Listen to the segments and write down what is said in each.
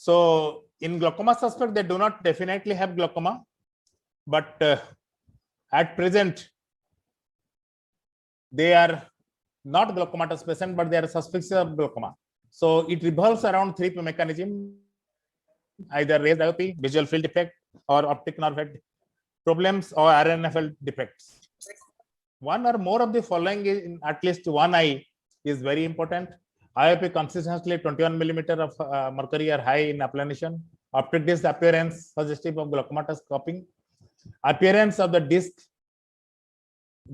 So in glaucoma suspect, they do not definitely have glaucoma, but at present, they are not glaucomatous patient, but they are suspicious of glaucoma. So it revolves around three mechanisms: either raised IOP, visual field defect, or optic nerve head problems, or RNFL defects. One or more of the following in at least one eye is very important. IOP consistently 21 millimeter of mercury or high in applanation. Optic disc appearance suggestive of glaucomatous cupping. Appearance of the disc,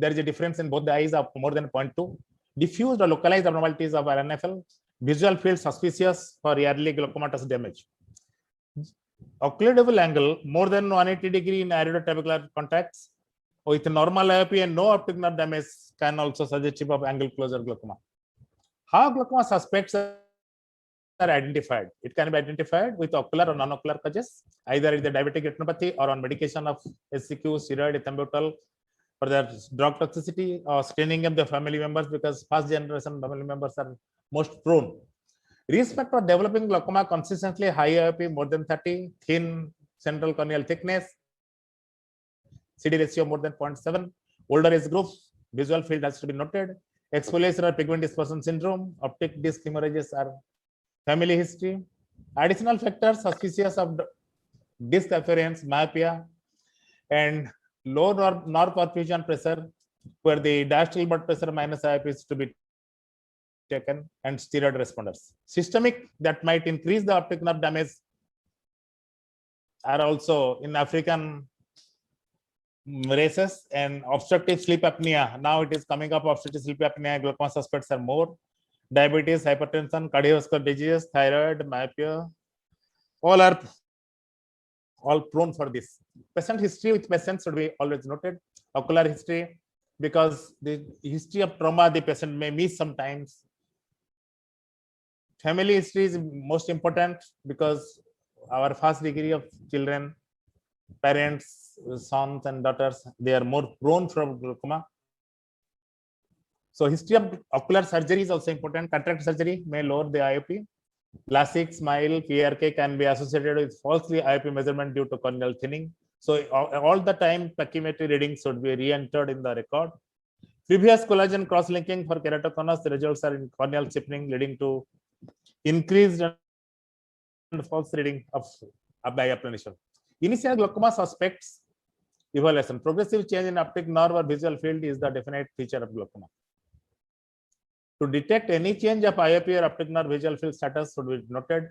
there is a difference in both the eyes of more than 0.2. Diffused or localized abnormalities of RNFL. Visual field suspicious for early glaucomatous damage. Ocular double angle more than 180 degree in iridotrabecular contacts with normal IOP and no optic nerve damage can also suggestive of angle closure glaucoma. How glaucoma suspects are identified? It can be identified with ocular or non-ocular causes, either in the diabetic retinopathy or on medication of SCQ, steroid, ethambutol, for their drug toxicity, or screening of the family members, because first generation family members are most prone. Risk factor of developing glaucoma: consistently high IOP more than 30, thin central corneal thickness, CD ratio more than 0.7, older age group, visual field has to be noted, exfoliation or pigment dispersion syndrome, optic disc hemorrhages are family history. Additional factors suspicious of disc appearance, myopia, and low nerve perfusion pressure, where the diastolic blood pressure minus IOP is to be taken, and steroid responders. Systemic that might increase the optic nerve damage are also in African races, and obstructive sleep apnea. Now it is coming up. Obstructive sleep apnea, glaucoma suspects are more. Diabetes, hypertension, cardiovascular disease, thyroid, myopia, all prone for this. Patient history with patients should be always noted. Ocular history, because the history of trauma the patient may miss sometimes. Family history is most important, because our first degree of children, parents, sons and daughters, they are more prone for glaucoma. So history of ocular surgery is also important. Cataract surgery may lower the IOP. LASIK, SMILE, PRK can be associated with falsely IOP measurement due to corneal thinning. So all the time pachymetry readings should be re-entered in the record. Previous collagen cross-linking for keratoconus, the results are in corneal stiffening, leading to increased and false reading of eye applanation. Initial glaucoma suspects evaluation. Progressive change in optic nerve or visual field is the definite feature of glaucoma. To detect any change of IOP or optic nerve visual field status should be noted.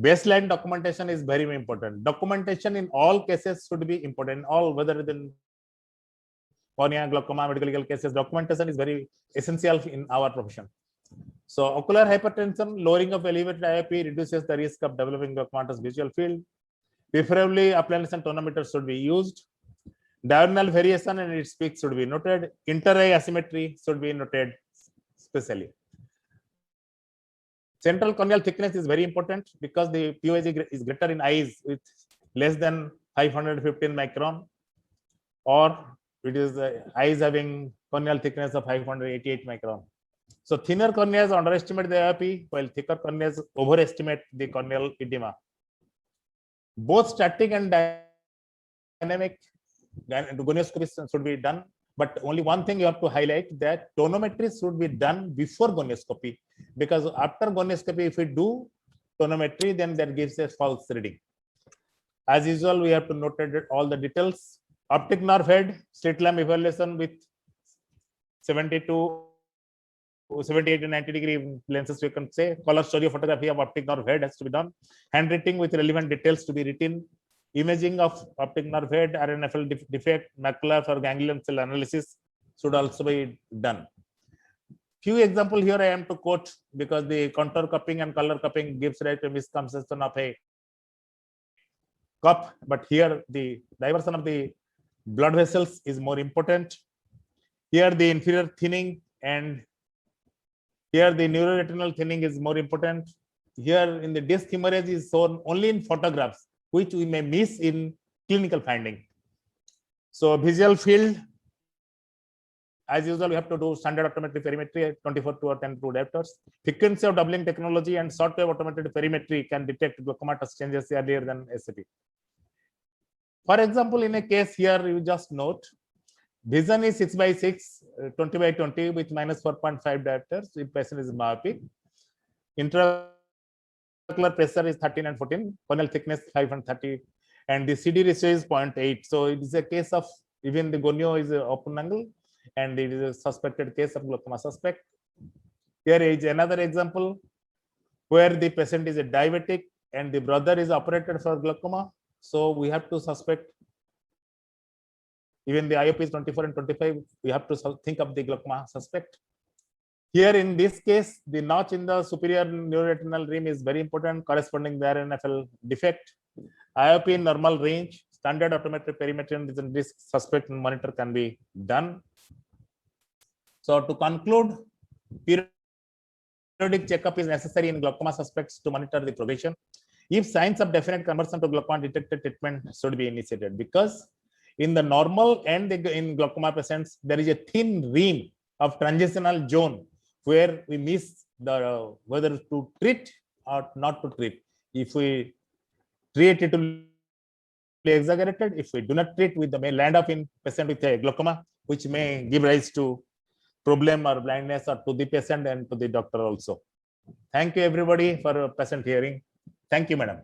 Baseline documentation is very important. Documentation in all cases should be important. All, whether in cornea, glaucoma, medical legal cases, documentation is very essential in our profession. So ocular hypertension, lowering of elevated IOP reduces the risk of developing glaucomatous visual field. Preferably, applanation tonometer should be used. Diurnal variation and its peak should be noted. Inter-eye asymmetry should be noted specially. Central corneal thickness is very important, because the POS is greater in eyes with less than 515 micron, or it is eyes having corneal thickness of 588 micron. So thinner corneas underestimate the IOP, while thicker corneas overestimate the corneal edema. Both static and dynamic gonioscopy should be done, but only one thing you have to highlight, that tonometry should be done before gonioscopy, because after gonioscopy, if we do tonometry, then that gives a false reading. As usual, we have to note all the details. Optic nerve head, slit lamp evaluation with 78 to 90 degree lenses, we can say. Color stereo photography of optic nerve head has to be done. Handwriting with relevant details to be written. Imaging of optic nerve head, RNFL defect, macular for ganglion cell analysis should also be done. Few examples here I am to quote, because the contour cupping and color cupping gives rise to misconception of a cup, but here the diversion of the blood vessels is more important. Here the inferior thinning, and here the neuroretinal thinning is more important. Here in the disc hemorrhage is shown only in photographs, which we may miss in clinical finding. So visual field, as usual, we have to do standard automated perimetry at 24 to 10 true diopters. Frequency of doubling technology and shortwave automated perimetry can detect glaucomatous changes earlier than SAP. For example, in a case here, you just note, vision is 6x6, 20x20 with minus 4.5 diopters. If patient is myopic, intraocular pressure is 13 and 14, corneal thickness 5 and 30, and the CD ratio is 0.8. So it is a case of even the gonio is open angle, and it is a suspected case of glaucoma suspect. Here is another example where the patient is a diabetic and the brother is operated for glaucoma. So we have to suspect, even the IOP is 24 and 25, we have to think of the glaucoma suspect. Here in this case, the notch in the superior neuroretinal rim is very important, corresponding to RNFL defect. IOP in normal range, standard automated perimetry and this suspect monitor can be done. So to conclude, periodic checkup is necessary in glaucoma suspects to monitor the progression. If signs of definite conversion to glaucoma detected, treatment should be initiated, because in the normal and in glaucoma patients, there is a thin rim of transitional zone where we miss the whether to treat or not to treat. If we treat, it will be exaggerated. If we do not treat, we may land up in patient with a glaucoma, which may give rise to problem or blindness or to the patient and to the doctor also. Thank you everybody for patient hearing. Thank you, madam.